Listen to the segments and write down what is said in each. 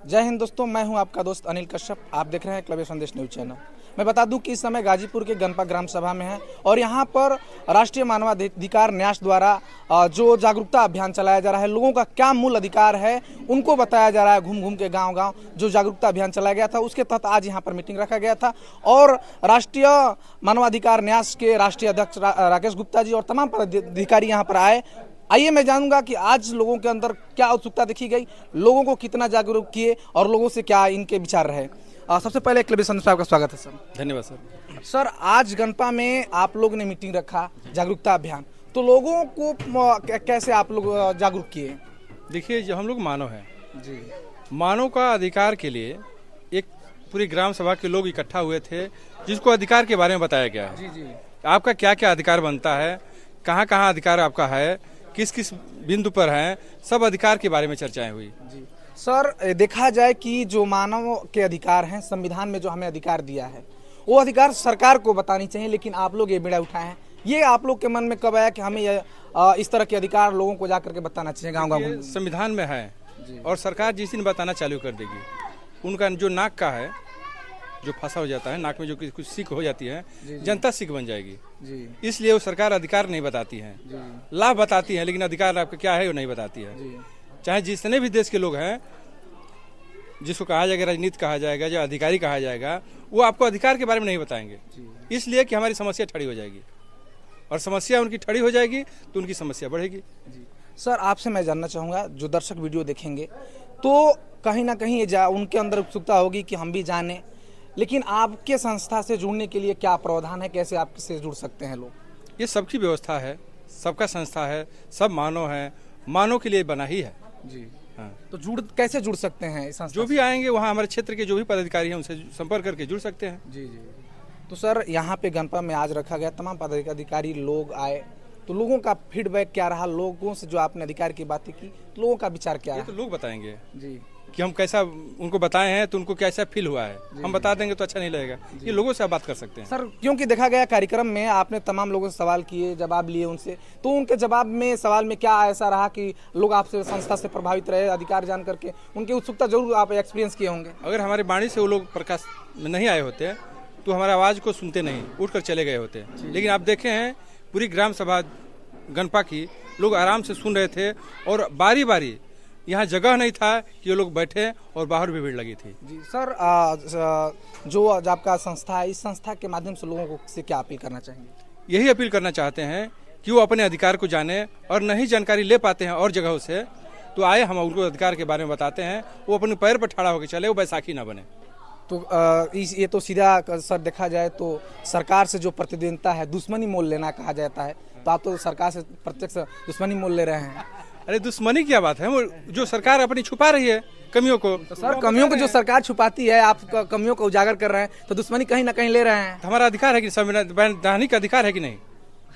जय हिंद दोस्तों, मैं हूं आपका दोस्त अनिल कश्यप। आप देख रहे हैं क्लब संदेश न्यूज चैनल। मैं बता दूं कि इस समय गाजीपुर के गणपा ग्राम सभा में है और यहां पर राष्ट्रीय मानवाधिकार न्यास द्वारा जो जागरूकता अभियान चलाया जा रहा है, लोगों का क्या मूल अधिकार है उनको बताया जा रहा है। घूम घूम के गांव-गांव जो जागरूकता अभियान चलाया गया था, उसके तहत आज यहां पर मीटिंग रखा गया था और राष्ट्रीय मानवाधिकार न्यास के राष्ट्रीय अध्यक्ष राकेश गुप्ता जी और तमाम पदाधिकारी यहां पर आए। आइए मैं जानूंगा कि आज लोगों के अंदर क्या उत्सुकता देखी गई, लोगों को कितना जागरूक किए और लोगों से क्या इनके विचार रहे। सबसे पहले क्लब संदेश में आपका स्वागत है सर। धन्यवाद सर। सर, आज गणपा में आप लोग ने मीटिंग रखा, जागरूकता अभियान, तो लोगों को कैसे आप लोग जागरूक किए? देखिए, जो हम लोग मानव हैं जी, मानव का अधिकार के लिए एक पूरी ग्राम सभा के लोग इकट्ठा हुए थे, जिसको अधिकार के बारे में बताया गया है। जी जी, आपका क्या क्या अधिकार बनता है, कहाँ कहाँ अधिकार आपका है, किस किस बिंदु पर है, सब अधिकार के बारे में चर्चाएं हुई। जी सर, देखा जाए कि जो मानव के अधिकार हैं, संविधान में जो हमें अधिकार दिया है, वो अधिकार सरकार को बतानी चाहिए, लेकिन आप लोग ये बीड़ा उठाए हैं। ये आप लोग के मन में कब आया कि हमें इस तरह के अधिकार लोगों को जाकर के बताना चाहिए गाँव-गाँव? संविधान में है और सरकार जिस दिन बताना चालू कर देगी, उनका जो नाक का है, जो फंसा हो जाता है नाक में, जो कुछ सीख हो जाती है, जनता सीख बन जाएगी। जी, इसलिए वो सरकार अधिकार नहीं बताती है, लाभ बताती है, लेकिन अधिकार आपका क्या है वो नहीं बताती है। चाहे जितने भी देश के लोग हैं, जिसको कहा जाएगा राजनीति कहा जाएगा, जो अधिकारी कहा जाएगा, वो आपको अधिकार के बारे में नहीं बताएंगे, इसलिए कि हमारी समस्या ठड़ी हो जाएगी और समस्या उनकी ठड़ी हो जाएगी तो उनकी समस्या बढ़ेगी। सर, आपसे मैं जानना चाहूँगा, जो दर्शक वीडियो देखेंगे तो कहीं ना कहीं उनके अंदर उत्सुकता होगी कि हम भी जानें, लेकिन आपके संस्था से जुड़ने के लिए क्या प्रावधान है, कैसे आपसे जुड़ सकते हैं लोग? ये सबकी व्यवस्था है, सबका संस्था है, सब मानव है, मानव के लिए बना ही है। जी हाँ। तो कैसे जुड़ सकते हैं इस संस्था जो भी आएंगे वहाँ हमारे क्षेत्र के जो भी पदाधिकारी हैं उनसे संपर्क करके जुड़ सकते हैं। जी जी। तो सर, यहाँ पे गणपा में आज रखा गया, तमाम पदाधिकारी लोग आए, तो लोगों का फीडबैक क्या रहा? लोगों से जो आपने अधिकार की बातें की, तो लोगों का विचार क्या ये है? तो लोग बताएंगे जी कि हम कैसा उनको बताए हैं तो उनको कैसा फील हुआ है। हम बता देंगे तो अच्छा नहीं लगेगा, ये लोगों से आप बात कर सकते हैं। सर, क्योंकि देखा गया कार्यक्रम में आपने तमाम लोगों से सवाल किए, जवाब लिए उनसे, तो उनके जवाब में सवाल में क्या ऐसा रहा कि लोग आपसे संस्था से प्रभावित रहे, अधिकार जान करके उनकी उत्सुकता जरूर आप एक्सपीरियंस किए होंगे। अगर हमारी वाणी से वो लोग प्रकाश में नहीं आए होते तो हमारे आवाज़ को सुनते नहीं, उठकर चले गए होते। लेकिन आप देखे हैं पूरी ग्राम सभा गणपा की लोग आराम से सुन रहे थे और बारी बारी यहाँ जगह नहीं था कि ये लोग बैठे और बाहर भी भीड़ लगी थी। जी सर, जो आपका संस्था है, इस संस्था के माध्यम से लोगों को से क्या अपील करना चाहेंगे? यही अपील करना चाहते हैं कि वो अपने अधिकार को जाने, और नहीं जानकारी ले पाते हैं और जगहों से तो आए, हम उनको अधिकार के बारे में बताते हैं, वो अपने पैर पर खड़ा होकर चले, वो बैसाखी ना बने। तो ये तो सीधा सर देखा जाए तो सरकार से जो प्रतिद्वंदिता है, दुश्मनी मोल लेना कहा जाता है, तो आप तो सरकार से प्रत्यक्ष दुश्मनी मोल ले रहे हैं। अरे दुश्मनी क्या बात है, वो जो सरकार अपनी छुपा रही है कमियों को, तो सर कमियों को जो सरकार छुपाती है, आप कमियों को उजागर कर रहे हैं, तो दुश्मनी कहीं ना कहीं ले रहे हैं। हमारा अधिकार है कि संवैधानिक अधिकार है कि नहीं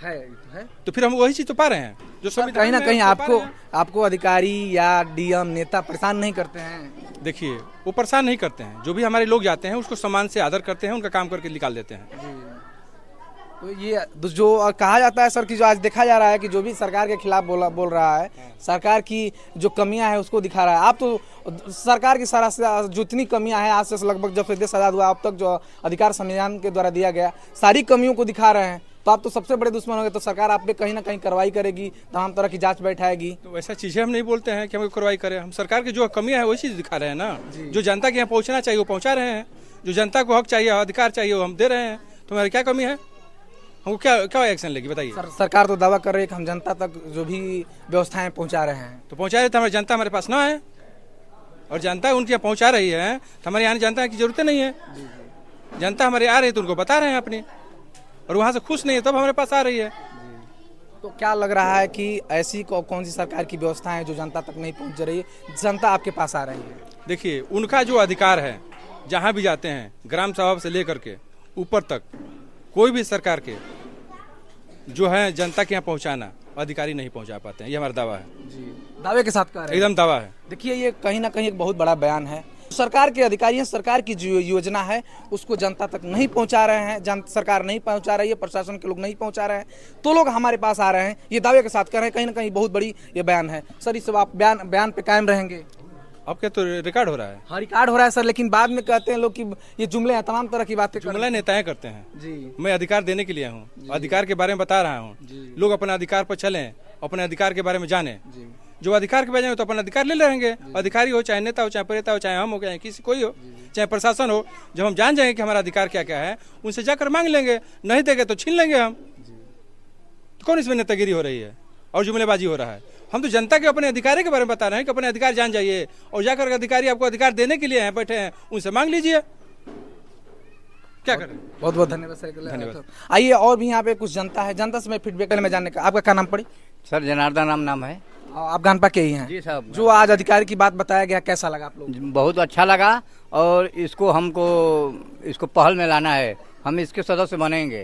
है तो फिर हम वही चीज तो पा रहे हैं जो संविधान कहीं ना में कहीं हम तो पा रहे हैं। आपको अधिकारी या डीएम नेता परेशान नहीं करते हैं? देखिए, वो परेशान नहीं करते हैं, जो भी हमारे लोग जाते हैं उसको सम्मान से आदर करते हैं, उनका काम करके निकाल देते हैं। तो ये जो कहा जाता है सर कि जो आज देखा जा रहा है कि जो भी सरकार के खिलाफ बोल रहा है, सरकार की जो कमियां है उसको दिखा रहा है। आप तो सरकार की सारा जो इतनी कमियां हैं, आज से लगभग जब से देश आजाद हुआ अब तक जो अधिकार संविधान के द्वारा दिया गया, सारी कमियों को दिखा रहे हैं, तो आप तो सबसे बड़े दुश्मन होंगे। तो सरकार आप पे कहीं ना कहीं कार्रवाई करेगी, तमाम तरह की जांच बैठाएगी। तो वैसा चीजें हम नहीं बोलते हैं कि हम कार्रवाई करें, हम सरकार की जो कमियां है वही चीज दिखा रहे हैं ना। जो जनता के यहाँ पहुँचना चाहिए वो पहुँचा रहे हैं, जो जनता को हक चाहिए, अधिकार चाहिए, वो हम दे रहे हैं। तो हमारी क्या कमी है, हमको क्या एक्शन लेगी बताइए? सरकार तो दावा कर रही है कि हम जनता तक जो भी व्यवस्थाएं पहुंचा रहे हैं, तो पहुंचा रहे तो हमारी जनता हमारे पास ना है, और जनता उनके यहाँ पहुंचा रही है तो हमारे यहाँ जनता की जरूरत नहीं है। जनता हमारे आ रही है तो उनको बता रहे हैं अपनी, और वहाँ से खुश नहीं है तब हमारे पास आ रही है। तो क्या लग रहा है कि ऐसी कौन सी सरकार की व्यवस्था है जो जनता तक नहीं पहुंच रही है, जनता आपके पास आ रही है? देखिए, उनका जो अधिकार है, जहाँ भी जाते हैं ग्राम सभा से लेकर के ऊपर तक, कोई भी सरकार के जो है जनता के यहाँ पहुँचाना, अधिकारी नहीं पहुँचा पाते हैं, ये हमारा दावा है। जी, दावे के साथ कह रहे हैं? एकदम दावा है। देखिए, ये कहीं ना कहीं एक बहुत बड़ा बयान है। सरकार के अधिकारी हैं, सरकार की जो योजना है उसको जनता तक नहीं पहुंचा रहे हैं, सरकार नहीं पहुंचा रही है, प्रशासन के लोग नहीं पहुंचा रहे हैं, तो लोग हमारे पास आ रहे हैं, ये दावे के साथ कह रहे हैं। कहीं ना कहीं बहुत बड़ी ये बयान है। सर, इस आप बयान पे कायम रहेंगे? अब क्या तो रिकॉर्ड हो रहा है, हाँ रिकॉर्ड हो रहा है सर, लेकिन बाद में कहते हैं लोग कि ये जुमले हैं, तमाम तरह की बातें जुमला नेताएं करते हैं। जी मैं अधिकार देने के लिए हूँ, अधिकार के बारे में बता रहा हूँ। लोग अपने अधिकार पर चलें, अपने अधिकार के बारे में जाने। जो अधिकार के बजाय तो अपना अधिकार ले लेंगे, अधिकारी हो चाहे नेता हो चाहे प्रेता हो चाहे हम हो चाहे किसी कोई हो चाहे प्रशासन हो। जब हम जान जाएंगे कि हमारा अधिकार क्या क्या है, उनसे जाकर मांग लेंगे, नहीं देंगे तो छीन लेंगे हम। तो कौन इसमें नेतागिरी हो रही है और जुमलेबाजी हो रहा है? हम तो जनता के अपने अधिकार के बारे में बता रहे हैं कि अपने अधिकार जान जाइए, और जाकर अधिकारी आपको अधिकार देने के लिए हैं बैठे हैं, उनसे मांग लीजिए। क्या करें? बहुत बहुत धन्यवाद सर। धन्यवाद। आइए और भी यहाँ पे कुछ जनता है, जनता से मैं फीडबैक में जानने का। आपका क्या नाम पड़ी? सर जनार्दन नाम है। आप गानपा के ही हैं? जी साहब। जो आज अधिकारी की बात बताया गया, कैसा लगा आप लोग? बहुत अच्छा लगा, और इसको पहल में लाना है। हम इसके सदस्य बनेंगे,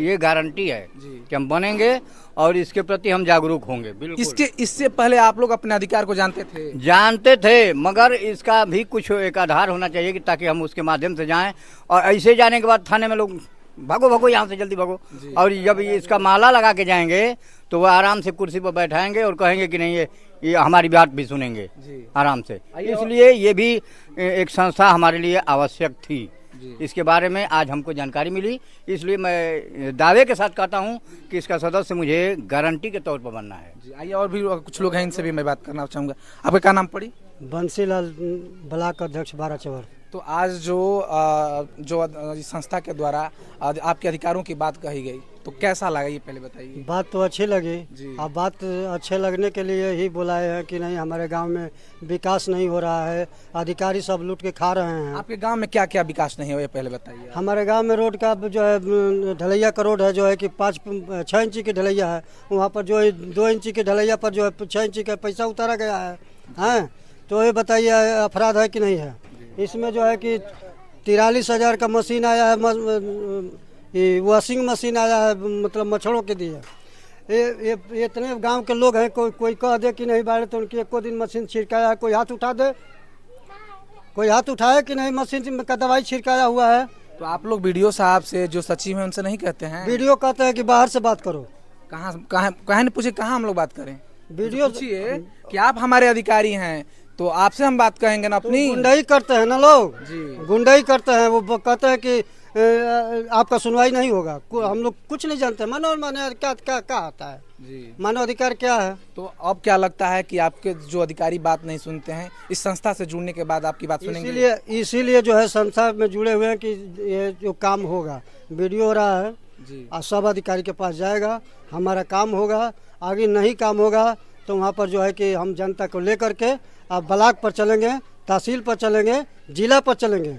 ये गारंटी है कि हम बनेंगे और इसके प्रति हम जागरूक होंगे। बिल्कुल। इससे पहले आप लोग अपने अधिकार को जानते थे, मगर इसका भी कुछ एक आधार होना चाहिए कि ताकि हम उसके माध्यम से जाएं। और ऐसे जाने के बाद थाने में लोग भागो यहाँ से जल्दी भागो, और जब इसका माला लगा के जाएंगे तो वो आराम से कुर्सी पर बैठाएंगे और कहेंगे कि नहीं ये हमारी बात भी सुनेंगे आराम से। इसलिए ये भी एक संस्था हमारे लिए आवश्यक थी। इसके बारे में आज हमको जानकारी मिली, इसलिए मैं दावे के साथ कहता हूं कि इसका सदस्य मुझे गारंटी के तौर पर बनना है। आइए और भी कुछ लोग हैं, इनसे भी मैं बात करना चाहूँगा। आपका क्या नाम पड़ी? बंसीलाल, ब्लॉक अध्यक्ष बाराचौर। तो आज जो संस्था के द्वारा आपके अधिकारों की बात कही गई, तो कैसा लगा ये पहले बताइए। बात तो अच्छी लगी। अब बात अच्छे लगने के लिए ही बुलाए हैं कि नहीं हमारे गांव में विकास नहीं हो रहा है, अधिकारी सब लूट के खा रहे हैं। आपके गांव में क्या क्या विकास नहीं हुआ, पहले बताइए। हमारे गांव में रोड का जो है ढलैया का रोड है, जो है कि 6 इंची की ढलैया है। वहाँ पर जो है 2 इंची की ढलैया पर जो है 6 इंची का पैसा उतारा गया है। हैं तो ये बताइए अपराध है कि नहीं है? इसमें जो है कि 43,000 का मशीन आया है, ये वॉशिंग मशीन आया है, मतलब मच्छरों के लिए। ये इतने गांव के लोग हैं, कोई कह दे कि नहीं बाढ़ तो उनकी एको दिन मशीन छिड़काया है, कोई हाथ उठा दे, कोई हाथ उठाए कि नहीं मशीन का दवाई छिड़काया हुआ है। तो आप लोग वीडियो साहब से जो सचिव हैं उनसे नहीं कहते हैं? वीडियो कहते हैं कि बाहर से बात करो। कहाँ ने पूछे कहाँ हम लोग बात करें? वीडियो पूछिए कि आप हमारे अधिकारी हैं तो आपसे हम बात कहेंगे ना। अपनी गुंडाई करते हैं ना लोग जी, गुंडाई करते हैं। वो कहते हैं कि आपका सुनवाई नहीं होगा। हम लोग कुछ नहीं जानते मानव क्या आता है जी, मानव अधिकार क्या है। तो अब क्या लगता है कि आपके जो अधिकारी बात नहीं सुनते हैं, इस संस्था से जुड़ने के बाद आपकी बात सुनेंगे? इसीलिए जो है संस्था में जुड़े हुए हैं कि ये जो काम होगा, वीडियो हो रहा है जी, और सब अधिकारी के पास जाएगा, हमारा काम होगा। आगे नहीं काम होगा तो वहाँ पर जो है कि हम जनता को लेकर के अब ब्लॉक पर चलेंगे, तहसील पर चलेंगे, जिला पर चलेंगे।